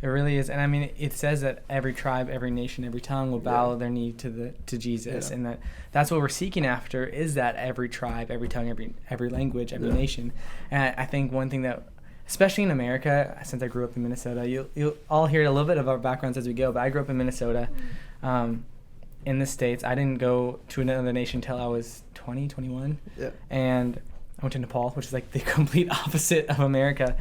It really is. And I mean, it says that every tribe, every nation, every tongue will bow their knee to Jesus. Yeah. And that's what we're seeking after, is that every tribe, every tongue, every language, every nation. And I think one thing that, especially in America, since I grew up in Minnesota, you'll all hear a little bit of our backgrounds as we go, but I grew up in Minnesota. In the States, I didn't go to another nation until I was 20, 21. Yeah. And I went to Nepal, which is like the complete opposite of America.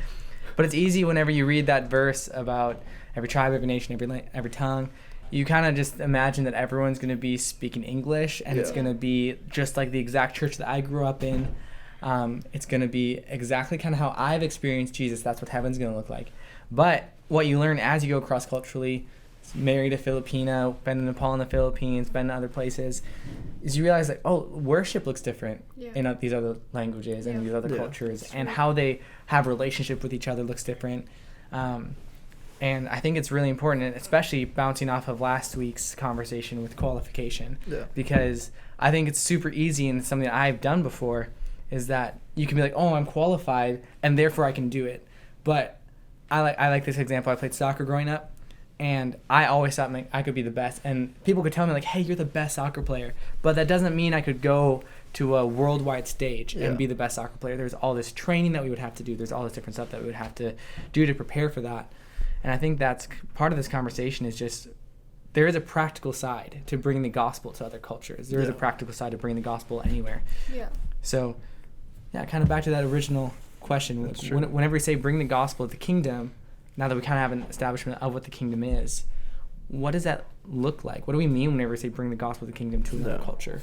But it's easy whenever you read that verse about every tribe, every nation, every tongue. You kind of just imagine that everyone's going to be speaking English, and it's going to be just like the exact church that I grew up in. It's going to be exactly kind of how I've experienced Jesus. That's what heaven's going to look like. But what you learn as you go cross-culturally, married a Filipino, been in Nepal and the Philippines, been in other places, is you realize like, oh, worship looks different in these other languages and these other cultures, and how they have relationship with each other looks different. And I think it's really important, especially bouncing off of last week's conversation with qualification, because I think it's super easy, and something that I've done before is that you can be like, oh, I'm qualified and therefore I can do it. But I like this example. I played soccer growing up, and I always thought I could be the best. And people could tell me like, hey, you're the best soccer player. But that doesn't mean I could go to a worldwide stage and be the best soccer player. There's all this training that we would have to do. There's all this different stuff that we would have to do to prepare for that. And I think that's part of this conversation is just, there is a practical side to bringing the gospel to other cultures. There is a practical side to bringing the gospel anywhere. Yeah. So, kind of back to that original question. Whenever we say bring the gospel of the kingdom, now that we kind of have an establishment of what the kingdom is, what does that look like? What do we mean whenever we say bring the gospel of the kingdom to another culture?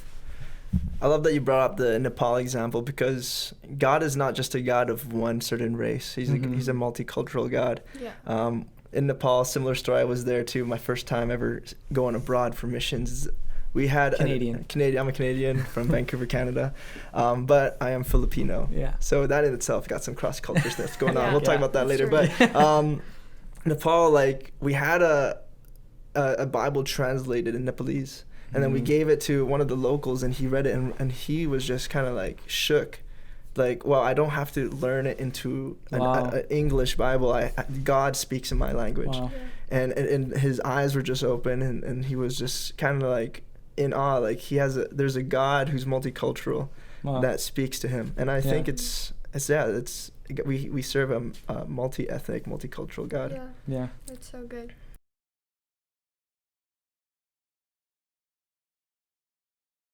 I love that you brought up the Nepal example, because God is not just a God of one certain race. He's a multicultural God. Yeah. In Nepal, similar story. I was there too. My first time ever going abroad for missions. We had Canadian. I'm a Canadian from Vancouver, Canada, but I am Filipino. Yeah. So that in itself got some cross culture stuff going on. We'll talk about that later. True. But Nepal, like, we had a Bible translated in Nepalese. And then we gave it to one of the locals, and he read it, and he was just kind of like shook. Like, well, I don't have to learn it into an English Bible. God speaks in my language. Wow. And his eyes were just open, and he was just kind of like in awe. Like, there's a God who's multicultural that speaks to him. And I think we serve a multi-ethnic, multicultural God. Yeah. That's so good.